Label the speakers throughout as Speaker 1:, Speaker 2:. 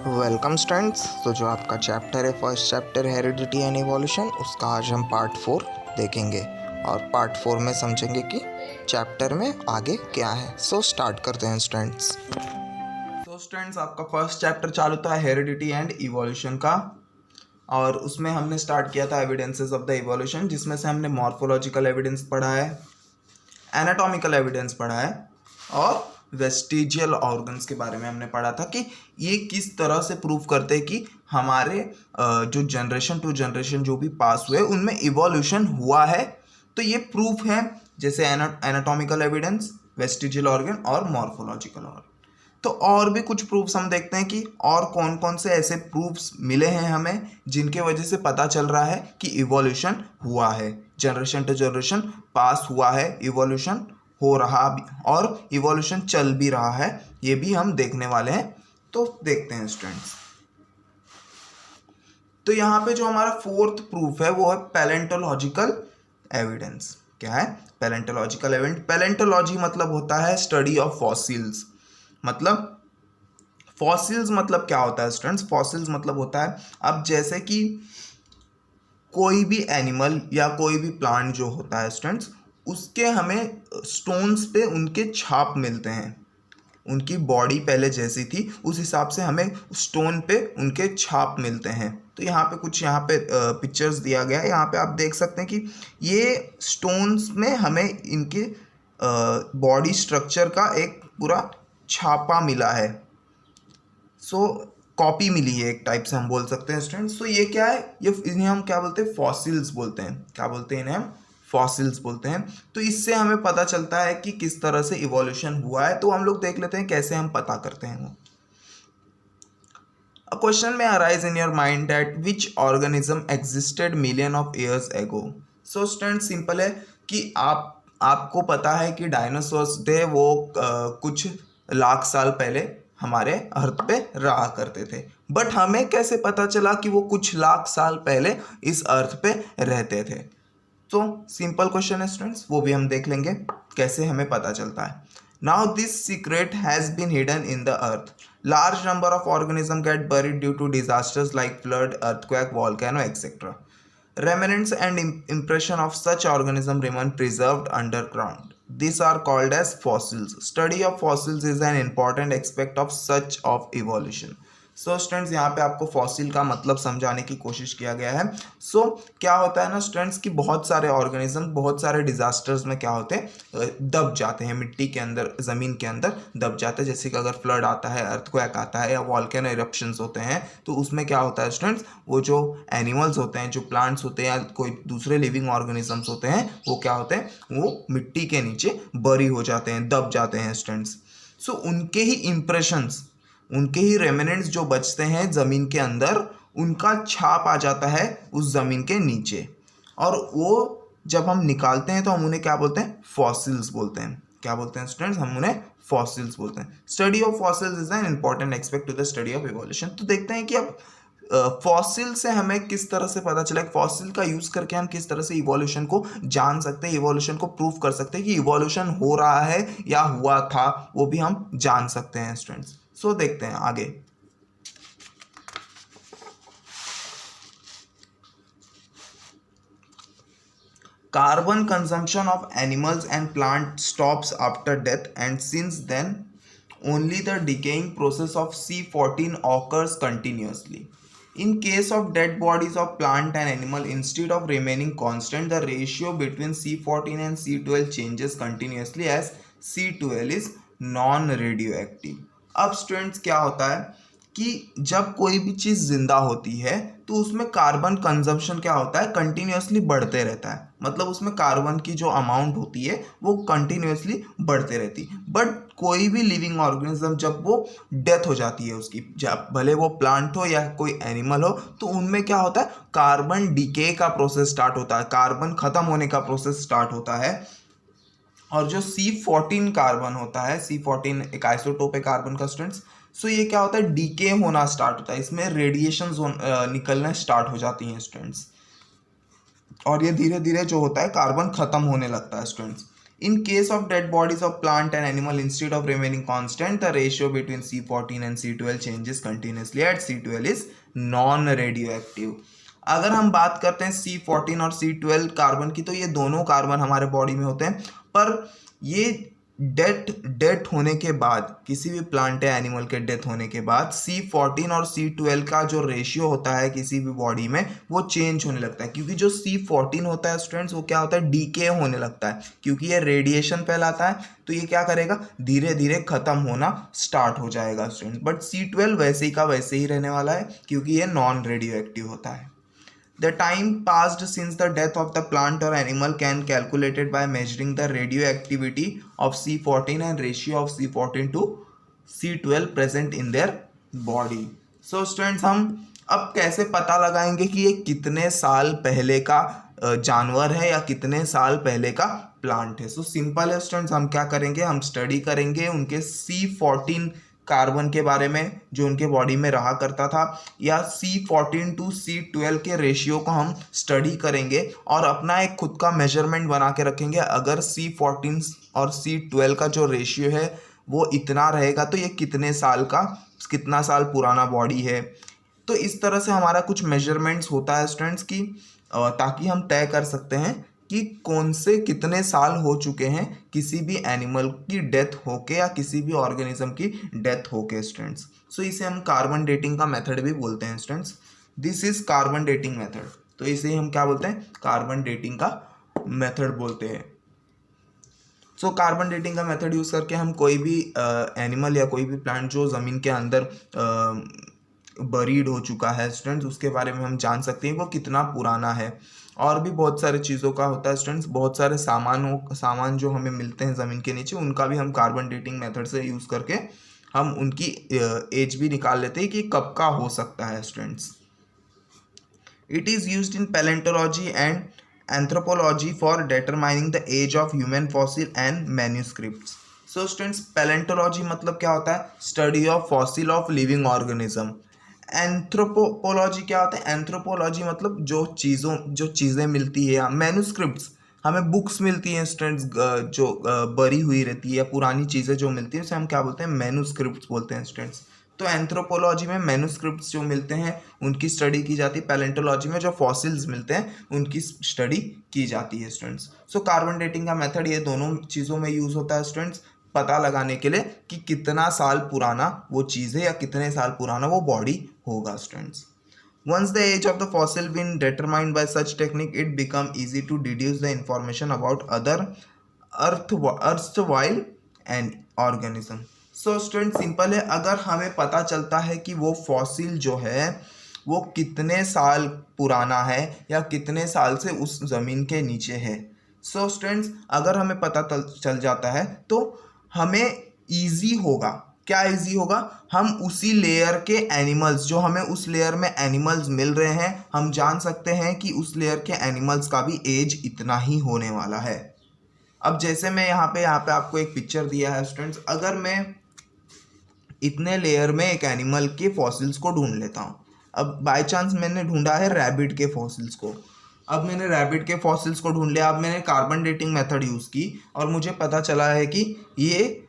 Speaker 1: Welcome students. तो जो आपका चैप्टर है, first chapter heredity and evolution, उसका आज हम पार्ट 4 देखेंगे और पार्ट 4 में समझेंगे कि चैप्टर में आगे क्या है। सो स्टार्ट करते हैं स्टूडेंट्स। स्टूडेंट्स, आपका फर्स्ट चैप्टर चालू था हेरिडिटी एंड इवोल्यूशन का, और उसमें हमने स्टार्ट किया था एविडेंसेस ऑफ द इवोल्यूशन, जिसमें से हमने मॉर्फोलॉजिकल एविडेंस पढ़ा है, एनाटॉमिकल एविडेंस पढ़ा है और वेस्टिजियल ऑर्गन्स के बारे में हमने पढ़ा था कि ये किस तरह से प्रूव करते हैं कि हमारे जो जनरेशन टू जनरेशन जो भी पास हुए उनमें इवोल्यूशन हुआ है। तो ये प्रूफ है, जैसे एनाटॉमिकल एविडेंस, वेस्टिजियल ऑर्गन और मॉर्फोलॉजिकल ऑर्गन। तो और भी कुछ प्रूफ्स हम देखते हैं कि और कौन कौन से ऐसे प्रूफ्स मिले हैं हमें जिनके वजह से पता चल रहा है कि इवोल्यूशन हुआ है, जनरेशन टू जनरेशन पास हुआ है, इवोल्यूशन हो रहा भी और इवोल्यूशन चल भी रहा है। ये भी हम देखने वाले हैं। तो देखते हैं स्टूडेंट्स। तो यहाँ पे जो हमारा फोर्थ प्रूफ है वो है पैलेंटोलॉजिकल एविडेंस। क्या है? Palaeontological evidence. पैलेंटोलॉजी मतलब होता है स्टडी ऑफ फॉसिल्स। मतलब फॉसिल्स मतलब क्या होता है स्टूडेंट्स? फॉसिल्स मतलब होता है, अब जैसे कि कोई भी एनिमल या कोई भी प्लांट जो होता है स्टूडेंट्स, उसके हमें स्टोन्स पे उनके छाप मिलते हैं। उनकी बॉडी पहले जैसी थी उस हिसाब से हमें स्टोन पे उनके छाप मिलते हैं। तो यहाँ पे कुछ पिक्चर्स दिया गया है। यहाँ पे आप देख सकते हैं कि ये स्टोन्स में हमें इनके बॉडी स्ट्रक्चर का एक पूरा छापा मिला है। सो कॉपी मिली है, एक टाइप से हम बोल सकते हैं स्टूडेंट्स। तो ये क्या है? ये इन्हें हम क्या बोलते हैं? फॉसिल्स बोलते हैं। क्या बोलते हैं इन्हें? हम फॉसिल्स बोलते हैं। तो इससे हमें पता चलता है कि किस तरह से इवोल्यूशन हुआ है। तो हम लोग देख लेते हैं कैसे हम पता करते हैं वो। A question may arise in your mind that which organism existed million of years ago. So students, simple है कि आपको पता है कि डायनासोर्स थे, वो कुछ लाख साल पहले हमारे अर्थ पे रहा करते थे। बट हमें कैसे पता चला कि वो कुछ लाख साल पहले इस अर्थ पे रहते थे? तो सिंपल क्वेश्चन है स्टूडेंट्स, वो भी हम देख लेंगे कैसे हमें पता चलता है। Now this secret has been hidden in the earth. Large number of organism get buried due to disasters like flood, earthquake, volcano etcetera. Remnants and impression of such organism remain preserved underground. These are called as fossils. Study of fossils is an important aspect of such of evolution. So students, यहाँ पे आपको fossil का मतलब समझाने की कोशिश किया गया है। सो क्या होता है ना स्टूडेंट्स कि बहुत सारे ऑर्गेनिज्म बहुत सारे डिजास्टर्स में क्या होते हैं, दब जाते हैं, मिट्टी के अंदर, ज़मीन के अंदर दब जाते हैं। जैसे कि अगर फ्लड आता है, अर्थक्वेक आता है या वॉल्केनो इरप्शंस होते हैं, तो उसमें क्या होता है स्टूडेंट्स, वो जो एनिमल्स होते हैं, जो प्लांट्स होते हैं या कोई दूसरे लिविंग ऑर्गेनिजम्स होते हैं, वो क्या होते हैं, वो मिट्टी के नीचे बरी हो जाते हैं, दब जाते हैं स्टूडेंट्स। सो उनके ही इम्प्रेशंस, उनके ही रेमिनेंट्स जो बचते हैं ज़मीन के अंदर, उनका छाप आ जाता है उस ज़मीन के नीचे, और वो जब हम निकालते हैं तो हम उन्हें क्या बोलते हैं? फॉसिल्स बोलते हैं। क्या बोलते हैं स्टूडेंट्स? हम उन्हें फॉसिल्स बोलते हैं। Study of fossils is an important aspect to the study of evolution. तो देखते हैं कि अब फॉसिल से हमें किस तरह से पता चला, फॉसिल का यूज करके हम किस तरह से इवोल्यूशन को जान सकते हैं, इवोल्यूशन को प्रूव कर सकते हैं कि इवोल्यूशन हो रहा है या हुआ था, वो भी हम जान सकते हैं स्टूडेंट्स। सो देखते हैं आगे। Carbon consumption of animals and plants stops after death, and since then only the decaying process of C14 occurs continuously. In case of dead bodies of plant and animal, instead of remaining constant, the ratio between C14 and C12 changes continuously as C12 is non-radioactive. अब students क्या होता है कि जब कोई भी चीज़ जिंदा होती है तो उसमें कार्बन कंजम्पशन क्या होता है? कंटिन्यूसली बढ़ते रहता है। मतलब उसमें कार्बन की जो अमाउंट होती है वो कंटिन्यूसली बढ़ते रहती। बट कोई भी लिविंग ऑर्गेनिज्म जब वो डेथ हो जाती है उसकी, जब भले वो प्लांट हो या कोई एनिमल हो, तो उनमें क्या होता है? कार्बन डिके का प्रोसेस स्टार्ट होता है, कार्बन खत्म होने का प्रोसेस स्टार्ट होता है। और जो C14 कार्बन होता है, C14 एक आइसोटोप है कार्बन का स्टूडेंट्स। सो ये क्या होता है? डीके होना स्टार्ट होता है, इसमें रेडिएशंस निकलना स्टार्ट हो जाती हैं स्टूडेंट्स, और ये धीरे धीरे जो होता है कार्बन खत्म होने लगता है students. In case of dead bodies of plant and animal, instead of remaining constant, the ratio between C14 and C12 changes continuously at C12 is non-radioactive. अगर हम बात करते हैं C14 और C12 कार्बन की, तो ये दोनों कार्बन हमारे बॉडी में होते हैं, पर ये डेथ होने के बाद, किसी भी प्लांट या एनिमल के डेथ होने के बाद C14 और C12 का जो रेशियो होता है किसी भी बॉडी में, वो चेंज होने लगता है। क्योंकि जो C14 होता है स्टूडेंट्स, वो क्या होता है, डीके होने लगता है, क्योंकि ये रेडिएशन फैलाता है, तो ये क्या करेगा, धीरे धीरे खत्म होना स्टार्ट हो जाएगा स्टूडेंट्स। बट C12 वैसे ही का वैसे ही रहने वाला है, क्योंकि ये नॉन रेडियो एक्टिव होता है। The time passed since the death of the plant or animal can calculated by measuring the radioactivity of C14 and ratio of C14 to C12 present in their body. So students, हम अब कैसे पता लगाएंगे कि ये कितने साल पहले का जानवर है या कितने साल पहले का प्लांट है? सो सिंपल है स्टूडेंट्स, हम क्या करेंगे, हम स्टडी करेंगे उनके C14 कार्बन के बारे में जो उनके बॉडी में रहा करता था, या C14 टू C12 के रेशियो को हम स्टडी करेंगे और अपना एक खुद का मेजरमेंट बना के रखेंगे। अगर C14 और C12 का जो रेशियो है वो इतना रहेगा तो ये कितना साल पुराना बॉडी है। तो इस तरह से हमारा कुछ मेजरमेंट्स होता है स्टूडेंट्स की, ताकि हम तय कर सकते हैं कि कौन से कितने साल हो चुके हैं किसी भी एनिमल की डेथ होके या किसी भी ऑर्गेनिज्म की डेथ होके स्टूडेंट्स। सो इसे हम कार्बन डेटिंग का मेथड भी बोलते हैं students. This is carbon dating method, तो इसे हम क्या बोलते हैं, कार्बन डेटिंग का मेथड बोलते हैं। सो कार्बन डेटिंग का मेथड यूज करके हम कोई भी एनिमल या कोई भी प्लांट जो ज़मीन के अंदर बरीड हो चुका है स्टूडेंट्स, उसके बारे में हम जान सकते हैं वो कितना पुराना है। और भी बहुत सारे चीज़ों का होता है स्टूडेंट्स, बहुत सारे सामान जो हमें मिलते हैं ज़मीन के नीचे, उनका भी हम कार्बन डेटिंग मेथड से यूज़ करके हम उनकी एज भी निकाल लेते हैं कि कब का हो सकता है students. It is used in palaeontology and anthropology for determining the age of human fossil and manuscripts. So students, palaeontology मतलब क्या होता है, study of fossil of living organism. Anthropology क्या होता है, एंथ्रोपोलॉजी मतलब जो चीज़ें मिलती है, या मैन्यूस्क्रिप्ट्स हमें बुक्स मिलती हैं स्टूडेंट्स, जो बरी हुई रहती है या पुरानी चीज़ें जो मिलती हैं उसे हम क्या बोलते हैं, मैन्यूस्क्रिप्ट्स बोलते हैं स्टूडेंट्स। तो एंथ्रोपोलॉजी में मैन्यूस्क्रिप्ट्स जो मिलते हैं उनकी स्टडी की जाती है, पैलेंटोलॉजी में जो फॉसिल्स मिलते हैं उनकी स्टडी की जाती है स्टूडेंट्स। सो कार्बन डेटिंग का मेथड ये दोनों चीज़ों में यूज़ होता है स्टूडेंट्स, पता लगाने के लिए कि कितना साल पुराना वो चीज़ है या कितने साल पुराना वो बॉडी होगा students. Once the age of the fossil been determined by such technique, it become easy to deduce the information about other erstwhile and organism. So student, simple है, अगर हमें पता चलता है कि वो फॉसिल जो है वो कितने साल पुराना है या कितने साल से उस ज़मीन के नीचे है, सो स्टूडेंट्स अगर हमें पता चल जाता है तो हमें ईजी होगा, क्या ईजी होगा, हम उसी लेयर के एनिमल्स, जो हमें उस लेयर में एनिमल्स मिल रहे हैं, हम जान सकते हैं कि उस लेयर के एनिमल्स का भी एज इतना ही होने वाला है। अब जैसे मैं यहाँ पे आपको एक पिक्चर दिया है स्टूडेंट्स, अगर मैं इतने लेयर में एक एनिमल के फॉसिल्स को ढूंढ लेता हूँ, अब बाय चांस मैंने ढूंढा है रैबिट के फॉसिल्स को, अब मैंने रैबिट के फॉसिल्स को ढूंढ लिया, अब मैंने कार्बन डेटिंग मेथड यूज़ की और मुझे पता चला है कि ये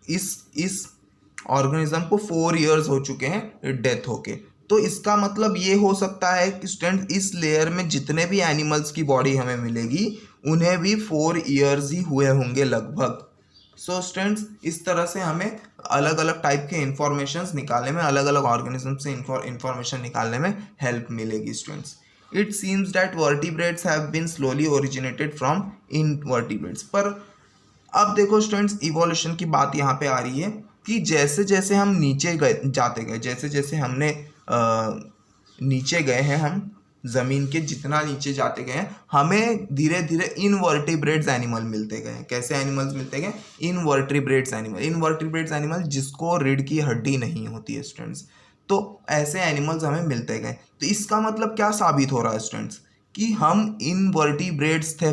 Speaker 1: इस ऑर्गेनिज्म को 4 इयर्स हो चुके हैं डेथ होके। तो इसका मतलब ये हो सकता है कि स्टूडेंट इस लेयर में जितने भी एनिमल्स की बॉडी हमें मिलेगी उन्हें भी 4 इयर्स ही हुए होंगे लगभग। सो स्टूडेंट्स, इस तरह से हमें अलग अलग टाइप के इंफॉर्मेशंस निकालने में, अलग अलग ऑर्गेनिज्म से इंफॉर्मेशन निकालने में हेल्प मिलेगी students. It seems that vertebrates have been slowly originated from invertebrates. पर अब देखो स्टूडेंट्स, इवोल्यूशन की बात यहाँ पे आ रही है कि जैसे जैसे हम नीचे जाते गए, जैसे जैसे हमने नीचे गए हैं, हम ज़मीन के जितना नीचे जाते गए हैं, हमें धीरे धीरे इनवर्टिब्रेट्स एनिमल मिलते गए। कैसे एनिमल्स मिलते गए, इनवर्टिब्रेट्स एनिमल जिसको रीढ़ की हड्डी नहीं होती है स्टूडेंट्स, तो ऐसे एनिमल्स हमें मिलते गए। तो इसका मतलब क्या साबित हो रहा है स्टूडेंट्स, कि हम इनवर्टिब्रेट्स थे,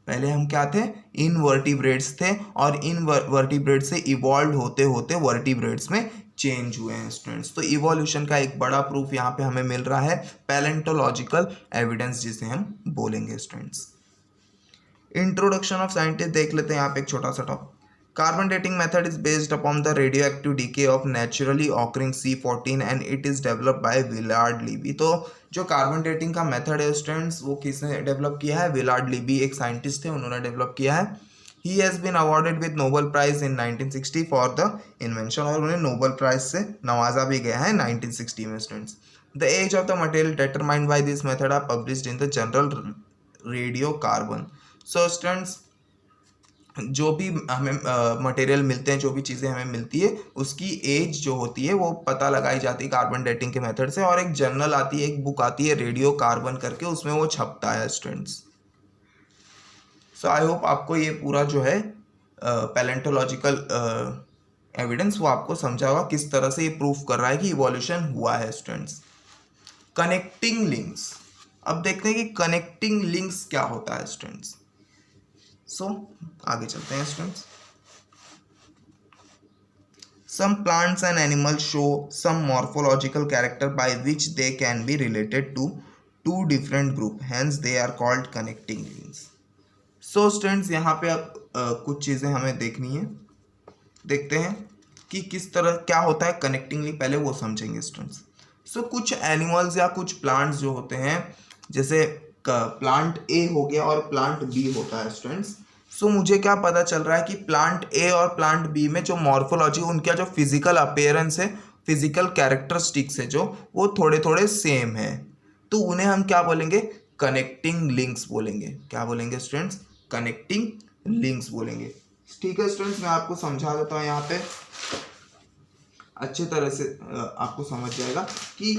Speaker 1: पहले हम क्या थे, इनवर्टिब्रेट्स थे, और इनवर्टिब्रेट्स से इवॉल्व होते होते वर्टिब्रेट्स में चेंज हुए हैं स्टूडेंट्स। तो इवोल्यूशन का एक बड़ा प्रूफ यहाँ पे हमें मिल रहा है, पैलेंटोलॉजिकल एविडेंस जिसे हम बोलेंगे स्टूडेंट्स। इंट्रोडक्शन ऑफ साइंटिस्ट देख लेते हैं यहाँ पे एक छोटा सा top. Carbon dating method is based upon the radioactive decay of naturally occurring C14 and it is developed by Willard Libby. तो जो कार्बन डेटिंग का मेथड है स्टूडेंट्स वो किसने डेवलप किया है? विलार्ड लीबी एक साइंटिस्ट थे, उन्होंने डेवलप किया है। He has been awarded with Nobel prize in 1960 for the invention, और उन्हें नोबेल प्राइज से नवाजा भी गया है 1960 में students. The age of the material determined by this method are published in the journal radio carbon. So students जो भी हमें मटेरियल मिलते हैं, जो भी चीज़ें हमें मिलती है, उसकी एज जो होती है वो पता लगाई जाती है कार्बन डेटिंग के मेथड से, और एक जर्नल आती है, एक बुक आती है रेडियो कार्बन करके, उसमें वो छपता है स्टूडेंट्स। सो आई होप आपको ये पूरा जो है पैलेंटोलॉजिकल एविडेंस वो आपको समझा होगा किस तरह से ये प्रूफ कर रहा है कि इवोल्यूशन हुआ है स्टूडेंट्स। कनेक्टिंग लिंक्स, अब देखते हैं कि कनेक्टिंग लिंक्स क्या होता है स्टूडेंट्स। सो आगे चलते हैं students. Some plants and animals show some morphological character by which they can be related to two different group, hence they are called connecting links. So students यहाँ पे अब कुछ चीज़ें हमें देखनी है, देखते हैं कि किस तरह क्या होता है कनेक्टिंग लिंक, पहले वो समझेंगे स्टूडेंट्स। सो कुछ एनिमल्स या कुछ प्लांट्स जो होते हैं, जैसे प्लांट ए हो गया और प्लांट बी होता है स्टूडेंट्स। सो मुझे क्या पता चल रहा है कि प्लांट ए और प्लांट बी में जो मॉर्फोलॉजी, उनका जो फिजिकल अपीयरेंस है, फिजिकल कैरेक्टरिस्टिक्स है जो, वो थोड़े थोड़े सेम है, तो उन्हें हम क्या बोलेंगे? कनेक्टिंग लिंक्स बोलेंगे। क्या बोलेंगे स्टूडेंट्स? कनेक्टिंग लिंक्स बोलेंगे। ठीक है स्टूडेंट्स, मैं आपको समझा देता हूँ यहाँ पे अच्छे तरह से, आपको समझ जाएगा कि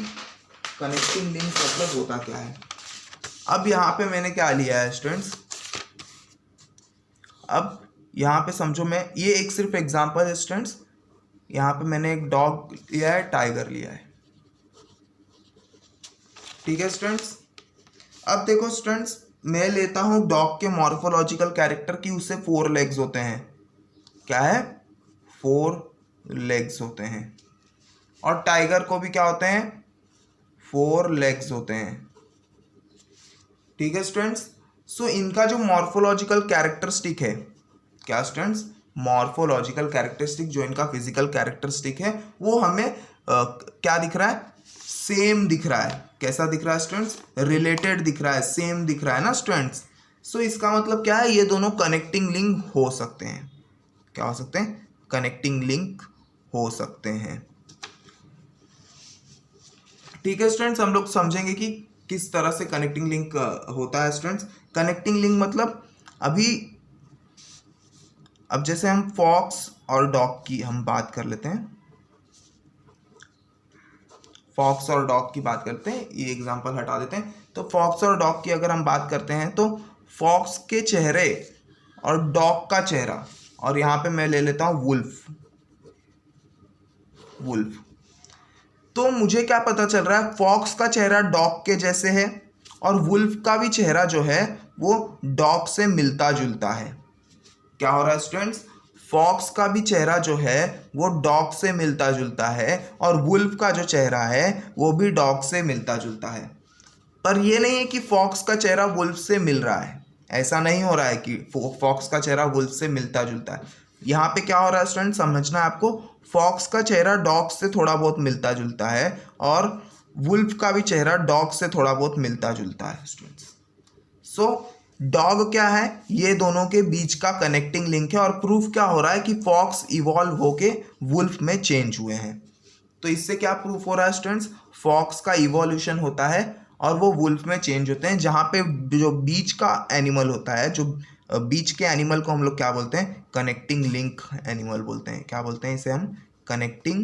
Speaker 1: कनेक्टिंग लिंक्स मतलब होता क्या है। अब यहाँ पे मैंने क्या लिया है स्टूडेंट्स, अब यहाँ पे समझो, मैं ये एक सिर्फ एग्जांपल है स्टूडेंट्स। यहाँ पे मैंने एक डॉग लिया है, टाइगर लिया है, ठीक है स्टूडेंट्स। अब देखो स्टूडेंट्स, मैं लेता हूँ डॉग के मॉर्फोलॉजिकल कैरेक्टर की, उससे 4 लेग्स होते हैं। क्या है? 4 लेग्स होते हैं। और टाइगर को भी क्या होते हैं? 4 लेग्स होते हैं, ठीक है स्टूडेंट्स। सो इनका जो मॉर्फोलॉजिकल कैरेक्टरिस्टिक है, क्या स्टूडेंट्स? मॉर्फोलॉजिकल कैरेक्टरिस्टिक, जो इनका फिजिकल कैरेक्टरिस्टिक है, वो हमें क्या दिख रहा है? सेम दिख रहा है। कैसा दिख रहा है स्टूडेंट्स? रिलेटेड दिख रहा है, सेम दिख रहा है ना स्टूडेंट्स। सो इसका मतलब क्या है? ये दोनों कनेक्टिंग लिंक हो सकते हैं। क्या हो सकते हैं? कनेक्टिंग लिंक हो सकते हैं, ठीक है स्टूडेंट्स। हम लोग समझेंगे कि किस तरह से कनेक्टिंग लिंक होता है स्टूडेंट्स। कनेक्टिंग लिंक मतलब अब जैसे हम फॉक्स और डॉग की हम बात कर लेते हैं, फॉक्स और डॉग की बात करते हैं, ये एग्जांपल हटा देते हैं। तो फॉक्स और डॉग की अगर हम बात करते हैं, तो फॉक्स के चेहरे और डॉग का चेहरा, और यहाँ पे मैं ले लेता हूँ वुल्फ। तो मुझे क्या पता चल रहा है? फॉक्स का चेहरा डॉग के जैसे है, और वुल्फ का भी चेहरा जो है वो डॉग से मिलता जुलता है। क्या हो रहा है स्टूडेंट्स? फॉक्स का भी चेहरा जो है वो डॉग से मिलता जुलता है, और वुल्फ का जो चेहरा है वो भी डॉग से मिलता जुलता है। पर ये नहीं है कि फॉक्स का चेहरा वुल्फ से मिल रहा है, ऐसा नहीं हो रहा है कि फॉक्स का चेहरा वुल्फ से मिलता जुलता है। यहाँ पे क्या हो रहा है स्टूडेंट, समझना है आपको। फॉक्स का चेहरा डॉग से थोड़ा बहुत मिलता जुलता है, और वुल्फ का भी चेहरा डॉग से थोड़ा बहुत मिलता जुलता है स्टूडेंट्स। सो डॉग क्या है? ये दोनों के बीच का कनेक्टिंग लिंक है, और प्रूफ क्या हो रहा है कि फॉक्स इवॉल्व होके वुल्फ में चेंज हुए हैं। तो इससे क्या प्रूफ हो रहा है स्टूडेंट्स? फॉक्स का इवोल्यूशन होता है और वो वुल्फ में चेंज होते हैं। जहाँ पे जो बीच का एनिमल होता है, जो बीच के एनिमल को हम लोग क्या बोलते हैं? कनेक्टिंग लिंक एनिमल बोलते हैं। क्या बोलते हैं इसे हम? Connecting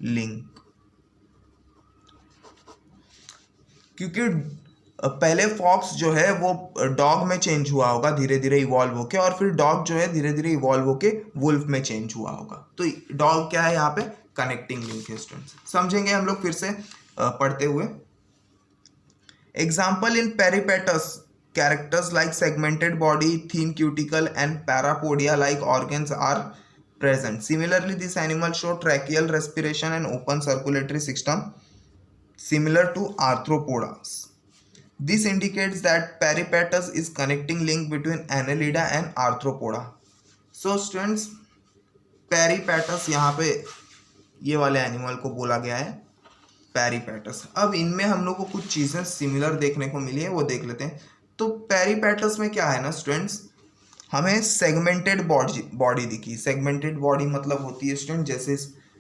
Speaker 1: link. क्योंकि पहले फॉक्स जो है वो डॉग में चेंज हुआ होगा धीरे धीरे इवॉल्व होके, और फिर डॉग जो है धीरे धीरे इवॉल्व होके वुल्फ में चेंज हुआ होगा। तो डॉग क्या है यहाँ पे? कनेक्टिंग लिंक है स्टूडेंट्स। समझेंगे हम लोग फिर से पढ़ते हुए। Example in peripatus characters like segmented body, thin cuticle and parapodia like organs are present. Similarly, this animal show tracheal respiration and open circulatory system similar to arthropods. This indicates that peripatus is connecting link between Annelida and Arthropoda. So students, peripatus यहाँ पे ये वाले animal को बोला गया है पेरिपेटस। अब इनमें हम लोग को कुछ चीज़ें सिमिलर देखने को मिली है, वो देख लेते हैं। तो पेरिपेटस में क्या है ना स्टूडेंट्स, हमें सेगमेंटेड बॉडी दिखी। सेगमेंटेड बॉडी मतलब होती है स्टूडेंट, जैसे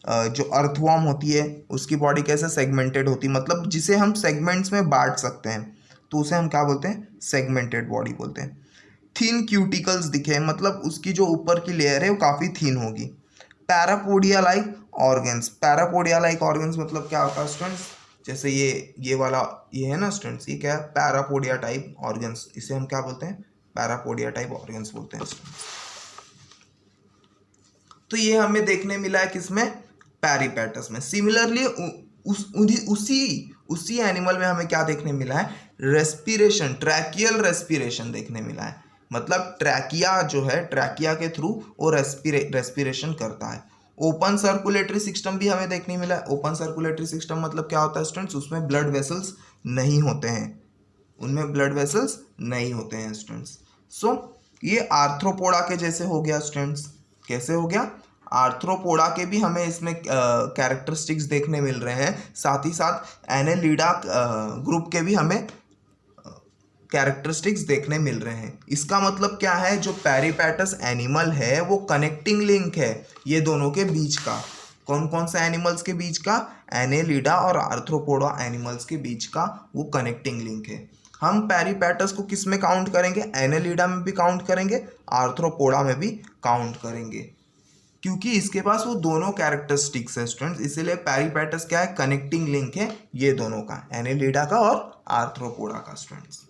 Speaker 1: जो अर्थवॉर्म होती है उसकी बॉडी कैसे सेगमेंटेड होती है, मतलब जिसे हम सेगमेंट्स में बांट सकते हैं, तो उसे हम क्या बोलते हैं, सेगमेंटेड बॉडी बोलते हैं। थिन क्यूटिकल्स दिखे, मतलब उसकी जो ऊपर की लेयर है वो काफ़ी थिन होगी। Parapodia like organs, parapodia like organs मतलब क्या होता है स्टूडेंट्स, जैसे ये वाला ये है ना स्टूडेंट्स, ये क्या है, पैरापोडिया टाइप ऑर्गन्स, इसे हम क्या बोलते हैं, पैरापोडिया टाइप ऑर्गन्स बोलते हैं स्टूडेंट्स। तो ये हमें देखने मिला है किसमें, पेरिपेटस में। सिमिलरली उसी एनिमल में हमें क्या देखने मिला है, रेस्पिरेशन, ट्रैकियल रेस्पिरेशन देखने मिला है। मतलब ट्रैकिया जो है, ट्रैकिया के थ्रू वो रेस्पिरेशन करता है। ओपन सर्कुलेटरी सिस्टम भी हमें देखने मिला है। ओपन सर्कुलेटरी सिस्टम मतलब क्या होता है स्टूडेंट्स, उसमें ब्लड वेसल्स नहीं होते हैं, उनमें ब्लड वेसल्स नहीं होते हैं स्टूडेंट्स। सो ये आर्थ्रोपोडा के जैसे हो गया स्टूडेंट्स। कैसे हो गया, आर्थ्रोपोडा के भी हमें इसमें कैरेक्टरिस्टिक्स देखने मिल रहे हैं, साथ ही साथ एनेलिडा ग्रुप के भी हमें कैरेक्टरिस्टिक्स देखने मिल रहे हैं। इसका मतलब क्या है, जो पेरिपेटस एनिमल है वो कनेक्टिंग लिंक है ये दोनों के बीच का। कौन कौन सा एनिमल्स के बीच का, एनेलिडा और आर्थ्रोपोडा एनिमल्स के बीच का वो कनेक्टिंग लिंक है। हम पेरिपेटस को किस में काउंट करेंगे, एनेलिडा में भी काउंट करेंगे, आर्थ्रोपोडा में भी काउंट करेंगे, क्योंकि इसके पास वो दोनों कैरेक्टरिस्टिक्स है स्टूडेंट्स। इसीलिए पेरिपेटस क्या है, कनेक्टिंग लिंक है ये दोनों का, एनेलिडा का और आर्थ्रोपोडा का students.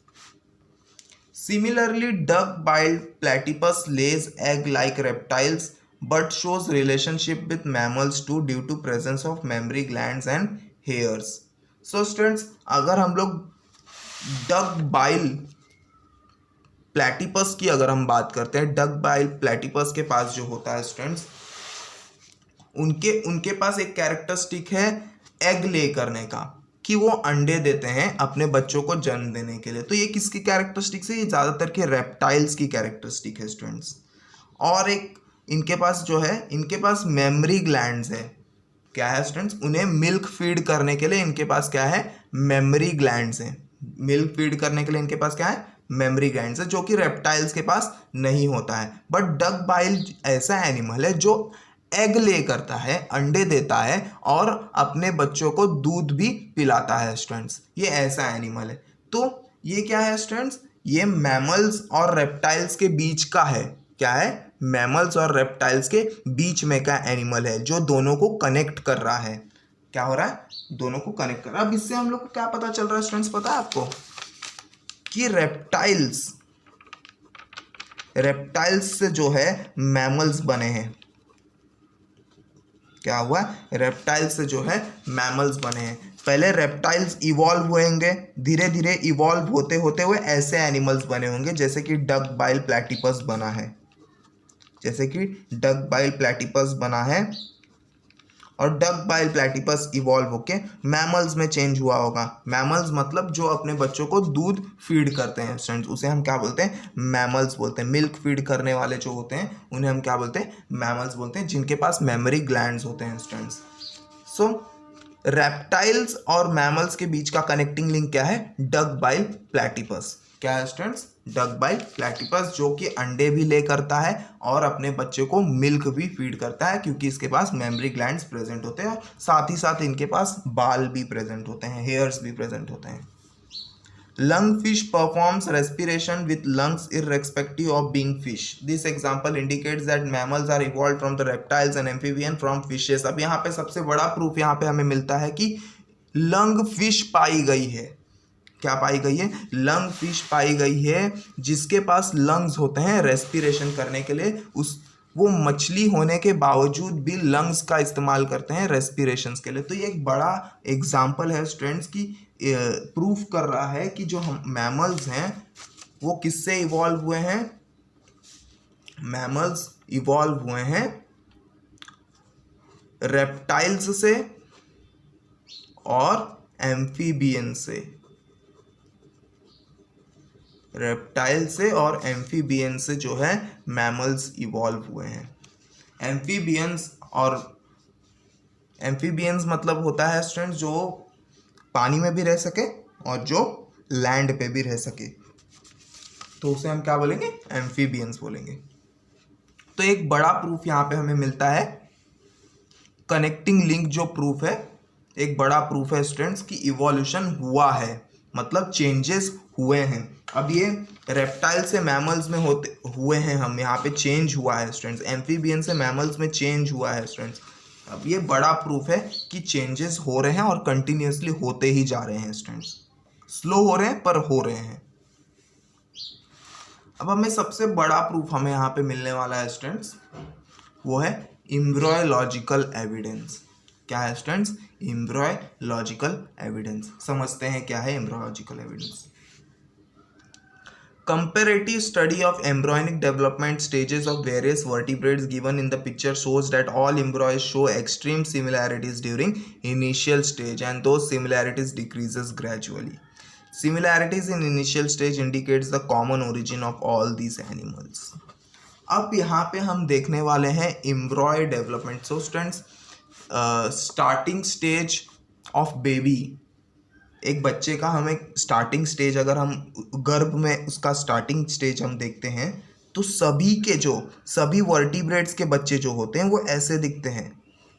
Speaker 1: Similarly, duck-billed platypus lays egg like reptiles but shows relationship with mammals too due to presence of mammary glands and hairs. So students, अगर हम लोग duck-billed platypus की अगर हम बात करते हैं, duck-billed platypus के पास जो होता है स्टूडेंट्स, उनके पास एक कैरेक्टरिस्टिक है एग ले करने का, कि वो अंडे देते हैं अपने बच्चों को जन्म देने के लिए। तो ये किसकी कैरेक्टरिस्टिक्स है, ये ज़्यादातर के रेप्टाइल्स की कैरेक्टरिस्टिक है स्टूडेंट्स। और एक इनके पास जो है, इनके पास मेमरी ग्लैंड्स है। क्या है स्टूडेंट्स, उन्हें मिल्क फीड करने के लिए इनके पास क्या है, मेमरी ग्लैंड्स हैं। मिल्क फीड करने के लिए इनके पास क्या है, मेमरी ग्लैंड्स है, जो कि रेप्टाइल्स के पास नहीं होता है। बट डक बाइल ऐसा एनिमल है जो एग ले करता है, अंडे देता है और अपने बच्चों को दूध भी पिलाता है स्टूडेंट्स। ये ऐसा एनिमल है। तो ये क्या है स्टूडेंट्स, ये मैमल्स और रेप्टाइल्स के बीच का है। क्या है, मैमल्स और रेप्टाइल्स के बीच में का एनिमल है, जो दोनों को कनेक्ट कर रहा है। क्या हो रहा है, दोनों को कनेक्ट कर रहा है। अब इससे हम लोग को क्या पता चल रहा है स्टूडेंट्स, पता है आपको, कि रेप्टाइल्स से जो है मैमल्स बने हैं। क्या हुआ, रेप्टाइल्स से जो है मैमल्स बने हैं। पहले रेप्टाइल्स इवॉल्व हुएंगे, धीरे धीरे इवॉल्व होते होते हुए ऐसे एनिमल्स बने होंगे, जैसे कि डक बाइल प्लैटिपस बना है, जैसे कि डक बाइल प्लैटिपस बना है। और डक बाइल प्लैटिपस इवॉल्व होके मैमल्स में चेंज हुआ होगा। मैमल्स मतलब जो अपने बच्चों को दूध फीड करते हैं स्टूडेंट्स, उसे हम क्या बोलते हैं, मैमल्स बोलते हैं। मिल्क फीड करने वाले जो होते हैं उन्हें हम क्या बोलते हैं, मैमल्स बोलते हैं, जिनके पास मेमोरी ग्लैंड्स होते हैं स्टूडेंट्स। सो रेप्टाइल्स और मैमल्स के बीच का कनेक्टिंग लिंक क्या है, डक बाइल प्लैटिपस। क्या है स्टूडेंट्स, डक बाइल प्लैटिपस, जो कि अंडे भी ले करता है और अपने बच्चे को मिल्क भी फीड करता है, क्योंकि इसके पास मेमोरी ग्लैंड्स प्रेजेंट होते हैं, साथ ही साथ इनके पास बाल भी प्रेजेंट होते हैं, हेयर्स भी प्रेजेंट होते हैं। Lungfish performs respiration with lungs irrespective of being fish. This example indicates that mammals are evolved from the reptiles and amphibian from fishes. अब यहाँ पे सबसे बड़ा प्रूफ यहाँ पे हमें मिलता है कि लंग फिश पाई गई है। क्या पाई गई है, लंग फिश पाई गई है, जिसके पास लंग्स होते हैं रेस्पिरेशन करने के लिए। वो मछली होने के बावजूद भी लंग्स का इस्तेमाल करते हैं रेस्पिरेशन के लिए। तो ये एक बड़ा एग्जाम्पल है स्टूडेंट्स की, प्रूफ कर रहा है कि जो हम मैमल्स हैं वो किससे इवॉल्व हुए हैं, मैमल्स इवॉल्व हुए हैं रेप्टाइल्स से और एम्फीबियन से। रेप्टाइल से और एम्फीबियन से जो है मैमल्स इवॉल्व हुए हैं। एम्फीबियंस और एम्फीबियंस मतलब होता है स्टूडेंट्स जो पानी में भी रह सके और जो लैंड पे भी रह सके, तो उसे हम क्या बोलेंगे, एम्फीबियंस बोलेंगे। तो एक बड़ा प्रूफ यहाँ पे हमें मिलता है, कनेक्टिंग लिंक जो प्रूफ है, एक बड़ा प्रूफ है स्टूडेंट्स कि इवोल्यूशन हुआ है, मतलब चेंजेस हुए हैं। अब ये रेप्टाइल से मैमल्स में होते हुए हैं, हम यहाँ पे चेंज हुआ है स्टूडेंट्स, एम्फीबियन से मैमल्स में चेंज हुआ है स्टूडेंट्स। अब ये बड़ा प्रूफ है कि चेंजेस हो रहे हैं और कंटिन्यूसली होते ही जा रहे हैं स्टूडेंट्स, स्लो हो रहे हैं पर हो रहे हैं। अब हमें सबसे बड़ा प्रूफ हमें यहाँ पे मिलने वाला है स्टूडेंट्स, वो है एम्ब्रियोलॉजिकल एविडेंस। क्या है स्टूडेंट्स, एम्ब्रियोलॉजिकल एविडेंस। समझते हैं क्या है embryological evidence. Comparative study of embryonic development stages of various vertebrates given in the picture shows that all embryos show extreme similarities during initial stage and those similarities decreases gradually. Similarities in initial stage indicates the common origin of all these animals. अब यहाँ पे हम देखने वाले हैं एम्ब्रॉय development. So students, starting stage of baby, एक बच्चे का हमें स्टार्टिंग स्टेज, अगर हम गर्भ में उसका स्टार्टिंग स्टेज हम देखते हैं तो सभी वर्टिब्रेट्स के बच्चे जो होते हैं वो ऐसे दिखते हैं।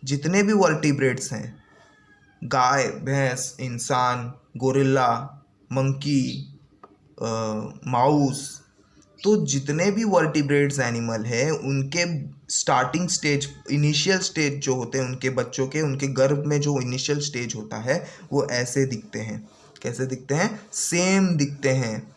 Speaker 1: जितने भी वर्टिब्रेट्स हैं, गाय, भैंस, इंसान, गोरिल्ला, मंकी, माउस, तो जितने भी वर्टिब्रेट्स एनिमल हैं उनके स्टार्टिंग स्टेज, इनिशियल स्टेज जो होते हैं उनके बच्चों के, उनके गर्भ में जो इनिशियल स्टेज होता है वो ऐसे दिखते हैं। कैसे दिखते हैं, सेम दिखते हैं।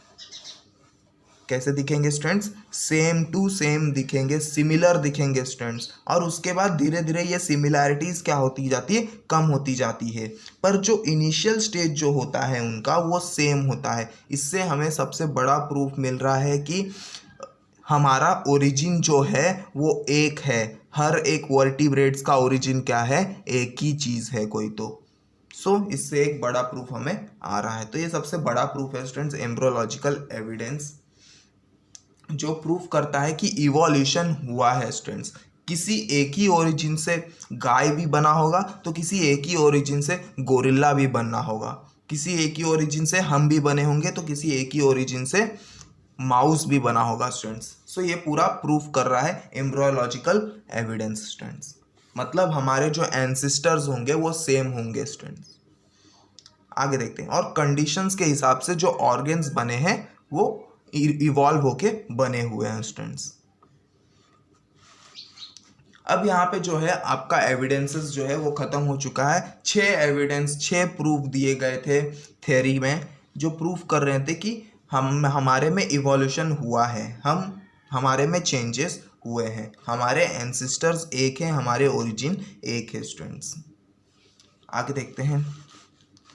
Speaker 1: कैसे दिखेंगे स्टूडेंट्स, सेम टू सेम दिखेंगे, सिमिलर दिखेंगे स्टूडेंट्स। और उसके बाद धीरे धीरे ये सिमिलैरिटीज क्या होती जाती है, कम होती जाती है, पर जो इनिशियल स्टेज जो होता है उनका वो सेम होता है। इससे हमें सबसे बड़ा प्रूफ मिल रहा है कि हमारा ओरिजिन जो है वो एक है। हर एक वर्टिब्रेट्स का ओरिजिन क्या है, एक ही चीज़ है कोई तो। इससे एक बड़ा प्रूफ हमें आ रहा है। तो ये सबसे बड़ा प्रूफ है स्टूडेंट्स, एम्ब्रियोलॉजिकल एविडेंस, जो प्रूफ करता है कि इवोल्यूशन हुआ है स्टूडेंट्स। किसी एक ही ओरिजिन से गाय भी बना होगा तो किसी एक ही ओरिजिन से गोरिल्ला भी बनना होगा, किसी एक ही ओरिजिन से हम भी बने होंगे तो किसी एक ही ओरिजिन से माउस भी बना होगा स्टूडेंट्स। ये पूरा प्रूफ कर रहा है एम्ब्रियोलॉजिकल एविडेंस स्टूडेंट्स, मतलब हमारे जो एंसेस्टर्स होंगे वो सेम होंगे स्टूडेंट्स। आगे देखते हैं, और कंडीशंस के हिसाब से जो ऑर्गन्स बने हैं वो इवॉल्व होके बने हुए हैं स्टूडेंट्स। अब यहाँ पे जो है आपका एविडेंसेस जो है वो खत्म हो चुका है। 6 प्रूफ दिए गए थे थ्योरी में, जो प्रूफ कर रहे थे कि हमारे में इवोल्यूशन हुआ है, हमारे में चेंजेस हुए हैं, हमारे एंसेस्टर्स एक हैं, हमारे ओरिजिन एक है स्टूडेंट्स। आगे देखते हैं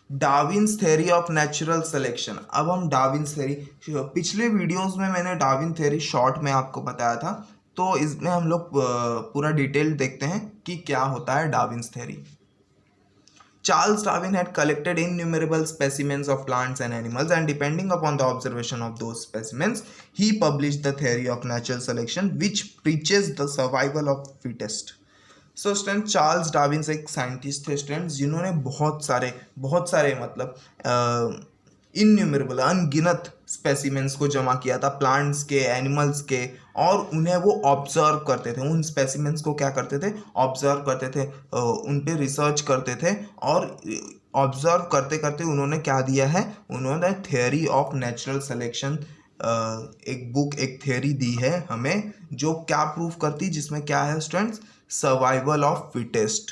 Speaker 1: Darwin's theory of natural selection. अब हम डार्विन्स थ्योरी, पिछले वीडियोस में मैंने डार्विन थ्योरी शॉर्ट में आपको बताया था, तो इसमें हम लोग पूरा डिटेल देखते हैं कि क्या होता है Darwin's theory. Charles Darwin had collected innumerable specimens of plants and animals, and depending upon the observation of those specimens, he published the theory of natural selection, which preaches the survival of fittest. So student, Charles Darwin एक scientist थे students, जिन्होंने बहुत सारे मतलब innumerable, अनगिनत specimens को जमा किया था, प्लांट्स के, एनिमल्स के, और उन्हें वो ऑब्जर्व करते थे। उन स्पेसिमेंट्स को क्या करते थे, ऑब्जर्व करते थे, उन पे रिसर्च करते थे, और ऑब्जर्व करते करते उन्होंने क्या दिया है, उन्होंने थ्योरी ऑफ नेचुरल सिलेक्शन, एक बुक, एक थ्योरी दी है हमें, जो क्या प्रूफ करती, जिसमें क्या है स्टूडेंट्स, सर्वाइवल ऑफ फिटेस्ट।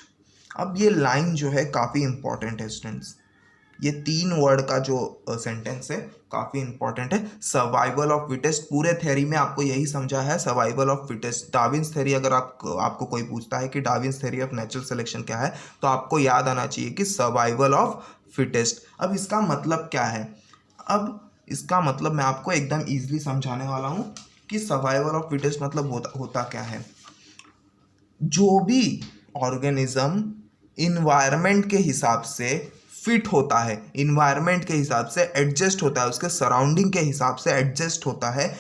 Speaker 1: अब ये लाइन जो है काफ़ी इंपॉर्टेंट है स्टूडेंट्स, ये 3 वर्ड का जो सेंटेंस है काफ़ी इंपॉर्टेंट है। सर्वाइवल ऑफ फिटेस्ट, पूरे थ्योरी में आपको यही समझा है, survival of fittest. Darwin's theory, अगर आपको कोई पूछता है कि Darwin's theory of natural selection क्या है, तो आपको याद आना चाहिए कि सर्वाइवल ऑफ फिटेस्ट। अब इसका मतलब क्या है, अब इसका मतलब मैं आपको एकदम ईजिली समझाने वाला हूँ कि सर्वाइवल ऑफ फिटेस्ट मतलब होता क्या है। जो भी ऑर्गेनिज्म इन्वायरमेंट के हिसाब से फिट होता है, इन्वायरमेंट के हिसाब से एडजस्ट होता है, उसके सराउंडिंग के हिसाब से एडजस्ट होता है,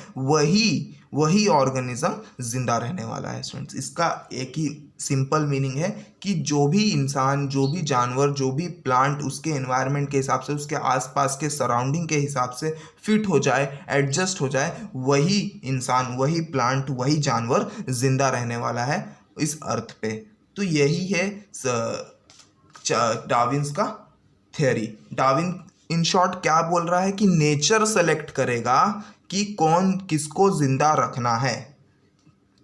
Speaker 1: वही ऑर्गेनिज्म जिंदा रहने वाला है स्टूडेंट्स। इसका एक ही सिंपल मीनिंग है कि जो भी इंसान, जो भी जानवर, जो भी प्लांट उसके एनवायरनमेंट के हिसाब से, उसके आसपास के सराउंडिंग के हिसाब से फिट हो जाए, एडजस्ट हो जाए, वही इंसान, वही प्लांट, वही जानवर जिंदा रहने वाला है इस अर्थ पे। तो यही है डार्विन्स का थ्योरी। डार्विन इन शॉर्ट क्या बोल रहा है कि नेचर सेलेक्ट करेगा कि कौन किसको जिंदा रखना है।